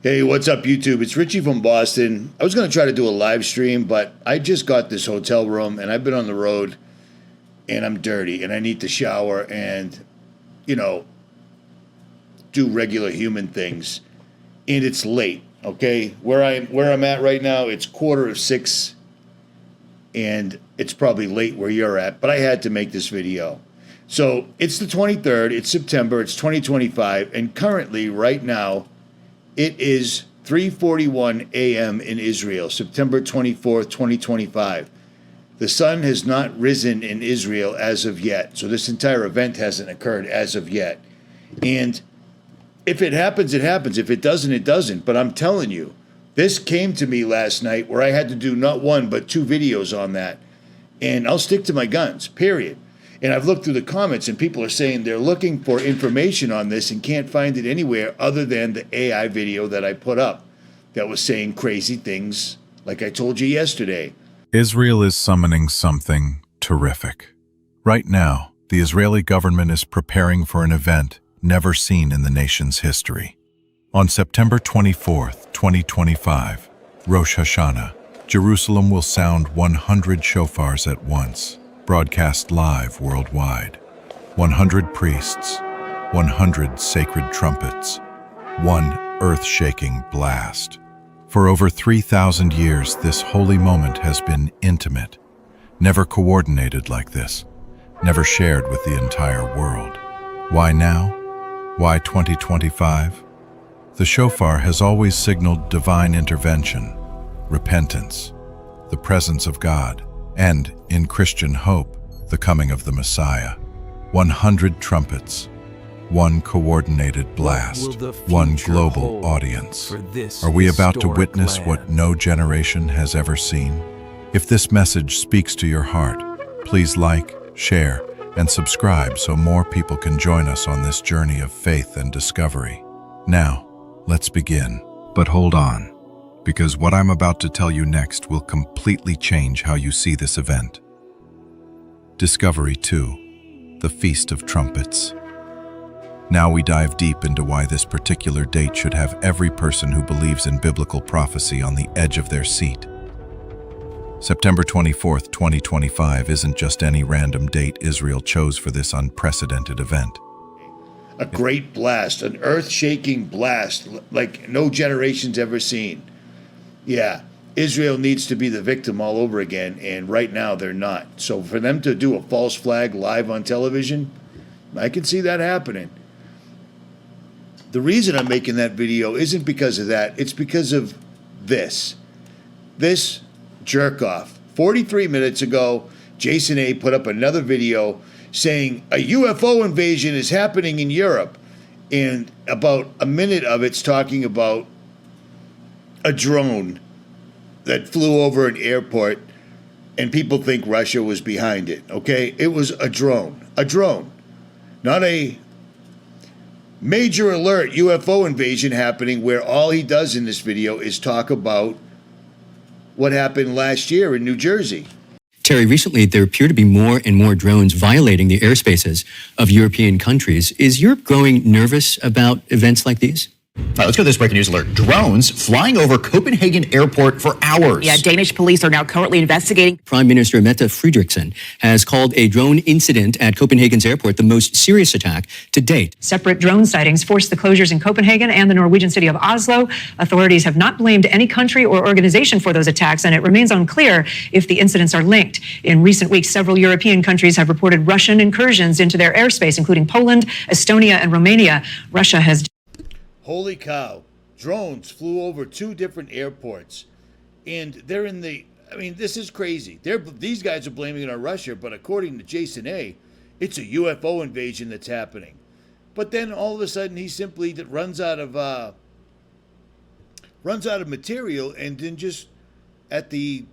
Hey, what's up, YouTube? It's Richie from Boston. I was going to try to do a live stream, but I just got this hotel room, and I've been on the road, and I'm dirty, and I need to shower and, do regular human things. And it's late, okay? Where I'm at right now, it's 5:45, and it's probably late where you're at, but I had to make this video. So it's the 23rd, it's September, it's 2025, and currently, right now, it is 3:41 a.m. in Israel, September 24th, 2025. The sun has not risen in Israel as of yet, so this entire event hasn't occurred as of yet. And if it happens, it happens. If it doesn't, it doesn't. But I'm telling you, this came to me last night where I had to do not one, but two videos on that. And I'll stick to my guns, period. And I've looked through the comments, and people are saying they're looking for information on this and can't find it anywhere other than the AI video that I put up that was saying crazy things like I told you yesterday. Israel is summoning something terrific. Right now, the Israeli government is preparing for an event never seen in the nation's history. On September 24th, 2025, Rosh Hashanah, Jerusalem will sound 100 shofars at once, broadcast live worldwide. 100 priests, 100 sacred trumpets, one earth-shaking blast. For over 3,000 years, this holy moment has been intimate, never coordinated like this, never shared with the entire world. Why now? Why 2025? The shofar has always signaled divine intervention, repentance, the presence of God, and, in Christian hope, the coming of the Messiah. 100 trumpets, one coordinated blast, one global audience. Are we about to witness what no generation has ever seen? If this message speaks to your heart, please like, share, and subscribe so more people can join us on this journey of faith and discovery. Now, let's begin. But hold on, because what I'm about to tell you next will completely change how you see this event. Discovery 2, the Feast of Trumpets. Now we dive deep into why this particular date should have every person who believes in biblical prophecy on the edge of their seat. September 24th, 2025 isn't just any random date Israel chose for this unprecedented event. A great blast, an earth-shaking blast like no generation's ever seen. Yeah, Israel needs to be the victim all over again, and right now they're not. So for them to do a false flag live on television, I can see that happening. The reason I'm making that video isn't because of that. It's because of this. This jerk-off. 43 minutes ago, Jason A. put up another video saying a UFO invasion is happening in Europe. And about a minute of it's talking about a drone that flew over an airport, and people think Russia was behind it, okay? It was a drone. A drone. Not a major alert UFO invasion happening where all he does in this video is talk about what happened last year in New Jersey. Terry, recently there appear to be more and more drones violating the airspaces of European countries. Is Europe growing nervous about events like these? All right, let's go to this breaking news alert. Drones flying over Copenhagen airport for hours. Yeah, Danish police are now currently investigating. Prime Minister Mette Frederiksen has called a drone incident at Copenhagen's airport the most serious attack to date. Separate drone sightings forced the closures in Copenhagen and the Norwegian city of Oslo. Authorities have not blamed any country or organization for those attacks, and it remains unclear if the incidents are linked. In recent weeks, several European countries have reported Russian incursions into their airspace, including Poland, Estonia, and Romania. Russia has... Holy cow. Drones flew over two different airports. And they're in the... I mean, this is crazy. These guys are blaming it on Russia, but according to Jason A., it's a UFO invasion that's happening. But then all of a sudden he simply runs out of material, and then just at the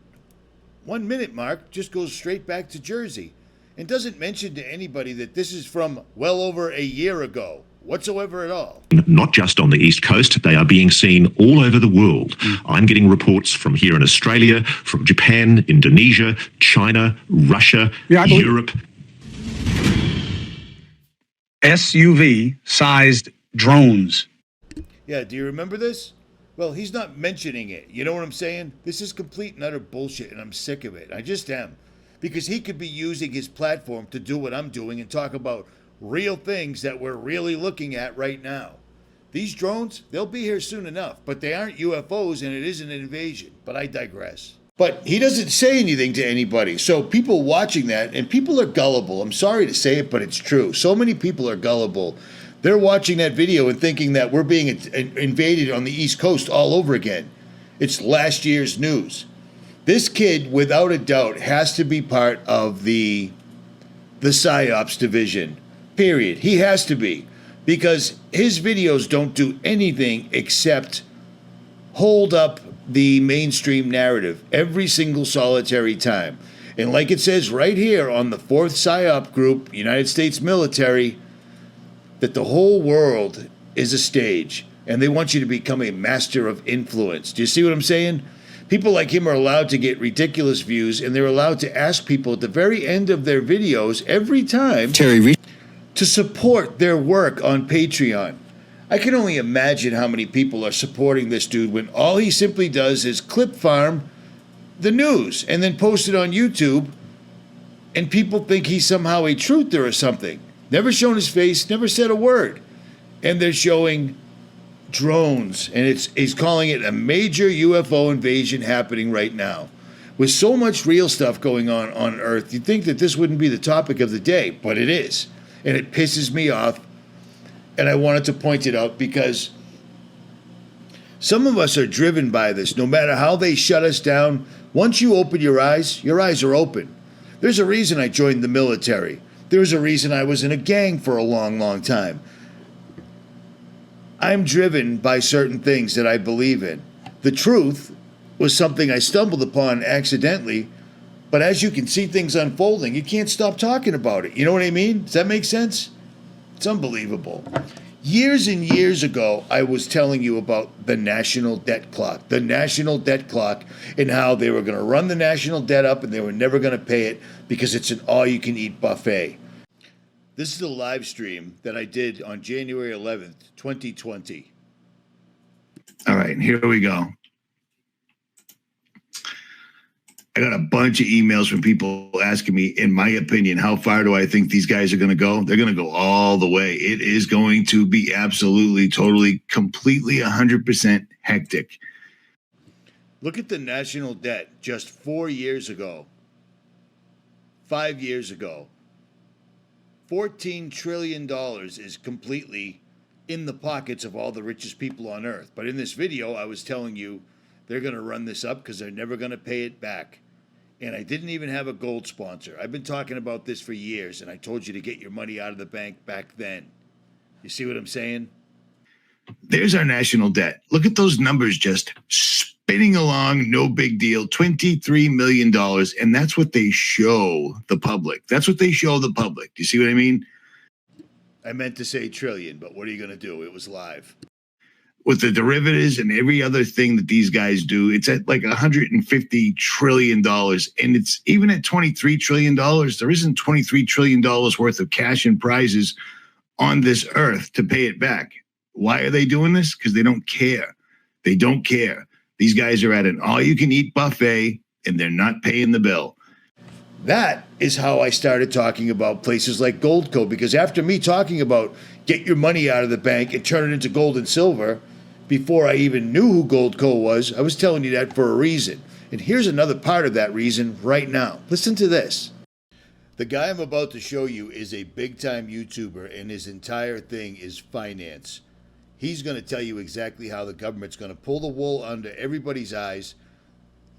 1 minute mark just goes straight back to Jersey and doesn't mention to anybody that this is from well over a year ago whatsoever at all. Not just on the East Coast, they are being seen all over the world. I'm getting reports from here in Australia, from Japan, Indonesia, China, Russia, Europe. SUV-sized drones. Yeah, do you remember this? Well, he's not mentioning it. You know what I'm saying? This is complete and utter bullshit, and I'm sick of it. I just am. Because he could be using his platform to do what I'm doing and talk about real things that we're really looking at right now. These drones, they'll be here soon enough, but they aren't UFOs and it isn't an invasion. But I digress. But he doesn't say anything to anybody. So people watching that, and people are gullible. I'm sorry to say it, but it's true. So many people are gullible. They're watching that video and thinking that we're being invaded on the East Coast all over again. It's last year's news. This kid, without a doubt, has to be part of the PsyOps division, period. He has to be, because his videos don't do anything except hold up the mainstream narrative every single solitary time. And like it says right here on the 4th PsyOp group, United States military, that the whole world is a stage, and they want you to become a master of influence. Do you see what I'm saying? People like him are allowed to get ridiculous views, and they're allowed to ask people at the very end of their videos every time to support their work on Patreon. I can only imagine how many people are supporting this dude when all he simply does is clip farm the news and then post it on YouTube, and people think he's somehow a truther or something. Never shown his face, never said a word. And they're showing drones, and he's calling it a major UFO invasion happening right now. With so much real stuff going on Earth, you'd think that this wouldn't be the topic of the day, but it is. And it pisses me off, and I wanted to point it out because some of us are driven by this. No matter how they shut us down, once you open your eyes are open. There's a reason I joined the military. There's a reason I was in a gang for a long, long time. I'm driven by certain things that I believe in. The truth was something I stumbled upon accidentally, but as you can see things unfolding, you can't stop talking about it. You know what I mean? Does that make sense? It's unbelievable. Years and years ago, I was telling you about the national debt clock, and how they were going to run the national debt up and they were never going to pay it because it's an all-you-can-eat buffet. This is a live stream that I did on January 11th, 2020. All right, here we go. I got a bunch of emails from people asking me, in my opinion, how far do I think these guys are going to go? They're going to go all the way. It is going to be absolutely, totally, completely 100% hectic. Look at the national debt just 4 years ago, 5 years ago. $14 trillion is completely in the pockets of all the richest people on Earth. But in this video, I was telling you they're going to run this up because they're never going to pay it back. And I didn't even have a gold sponsor. I've been talking about this for years, and I told you to get your money out of the bank back then. You see what I'm saying? There's our national debt. Look at those numbers just spinning along, no big deal, $23 million. And that's what they show the public. That's what they show the public. Do you see what I mean? I meant to say trillion, but what are you going to do? It was live. With the derivatives and every other thing that these guys do, it's at like $150 trillion. And it's even at $23 trillion, there isn't $23 trillion worth of cash and prizes on this earth to pay it back. Why are they doing this? Because they don't care. They don't care. These guys are at an all-you-can-eat buffet, and they're not paying the bill. That is how I started talking about places like Goldco, because after me talking about get your money out of the bank and turn it into gold and silver, before I even knew who Goldco was, I was telling you that for a reason. And here's another part of that reason right now. Listen to this. The guy I'm about to show you is a big-time YouTuber, and his entire thing is finance. He's going to tell you exactly how the government's going to pull the wool under everybody's eyes.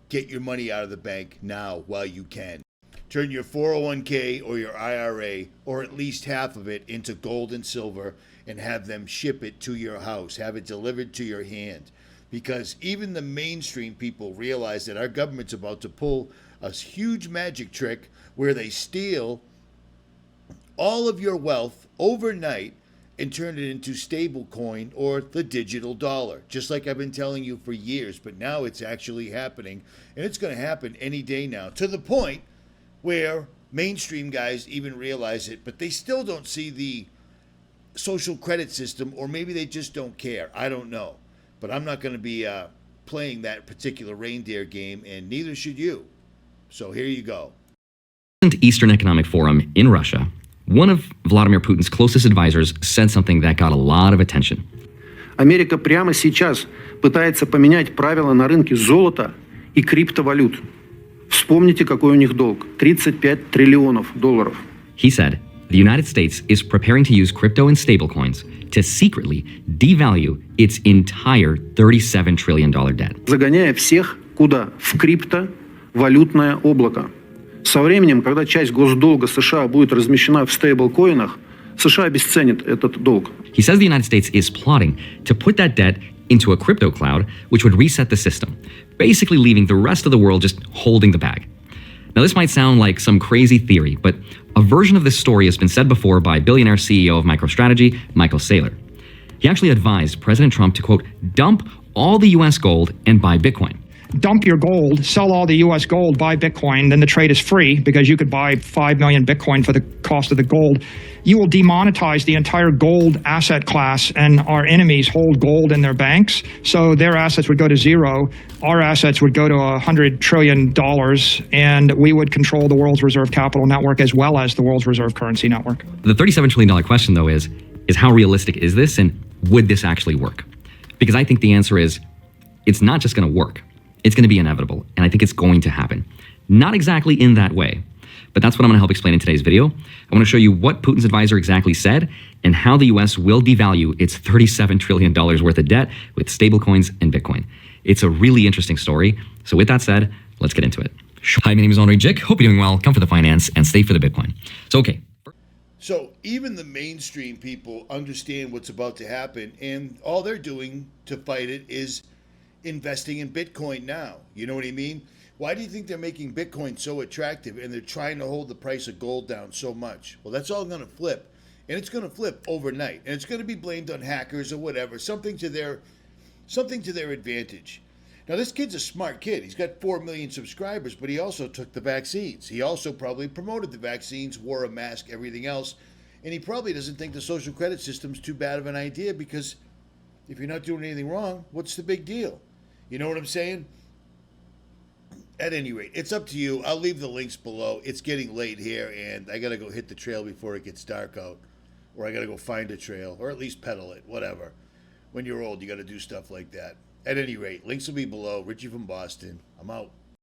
Get your money out of the bank now while you can. Turn your 401k or your IRA, or at least half of it, into gold and silver and have them ship it to your house. Have it delivered to your hand. Because even the mainstream people realize that our government's about to pull a huge magic trick where they steal all of your wealth overnight and turn it into stable coin or the digital dollar, just like I've been telling you for years. But now it's actually happening, and it's going to happen any day now, to the point where mainstream guys even realize it, but they still don't see the social credit system, or maybe they just don't care. I don't know. But I'm not going to be playing that particular reindeer game, and neither should you. So here you go. Eastern Economic Forum in Russia, one of Vladimir Putin's closest advisors said something that got a lot of attention. Америка прямо сейчас пытается поменять правила на рынке золота и криптовалют. Вспомните, какой у них долг – 35 триллионов долларов. He said, the United States is preparing to use crypto and stablecoins to secretly devalue its entire $37 trillion debt. Загоняя всех куда? В криптовалютное облако. Со временем, когда часть госдолга США будет размещена в стейблкоинах, США обесценит этот долг. He says the United States is plotting to put that debt into a crypto cloud, which would reset the system, basically leaving the rest of the world just holding the bag. Now, this might sound like some crazy theory, but a version of this story has been said before by billionaire CEO of MicroStrategy, Michael Saylor. He actually advised President Trump to, quote, dump all the US gold and buy Bitcoin. Dump your gold, sell all the U.S. gold, buy Bitcoin, then the trade is free because you could buy 5 million Bitcoin for the cost of the gold. You will demonetize the entire gold asset class, and our enemies hold gold in their banks, so their assets would go to zero. Our assets would go to $100 trillion, and we would control the world's reserve capital network as well as the world's reserve currency network. The $37 trillion question, though, is how realistic is this, and would this actually work? Because I think the answer is it's not just going to work. It's going to be inevitable, and I think it's going to happen. Not exactly in that way, but that's what I'm going to help explain in today's video. I want to show you what Putin's advisor exactly said and how the U.S. will devalue its $37 trillion worth of debt with stablecoins and Bitcoin. It's a really interesting story. So with that said, let's get into it. Hi, my name is Henri Jick. Hope you're doing well. Come for the finance and stay for the Bitcoin. So, okay. So even the mainstream people understand what's about to happen, and all they're doing to fight it is investing in Bitcoin now. You know what I mean? Why do you think they're making Bitcoin so attractive and they're trying to hold the price of gold down so much? Well, that's all going to flip, and it's going to flip overnight, and it's going to be blamed on hackers or whatever, something to their advantage. Now, this kid's a smart kid. He's got 4 million subscribers, but he also took the vaccines. He also probably promoted the vaccines, wore a mask, everything else, and he probably doesn't think the social credit system's too bad of an idea, because if you're not doing anything wrong, what's the big deal? You know what I'm saying? At any rate, it's up to you. I'll leave the links below. It's getting late here, and I got to go hit the trail before it gets dark out. Or I got to go find a trail, or at least pedal it, whatever. When you're old, you got to do stuff like that. At any rate, links will be below. Richie from Boston. I'm out.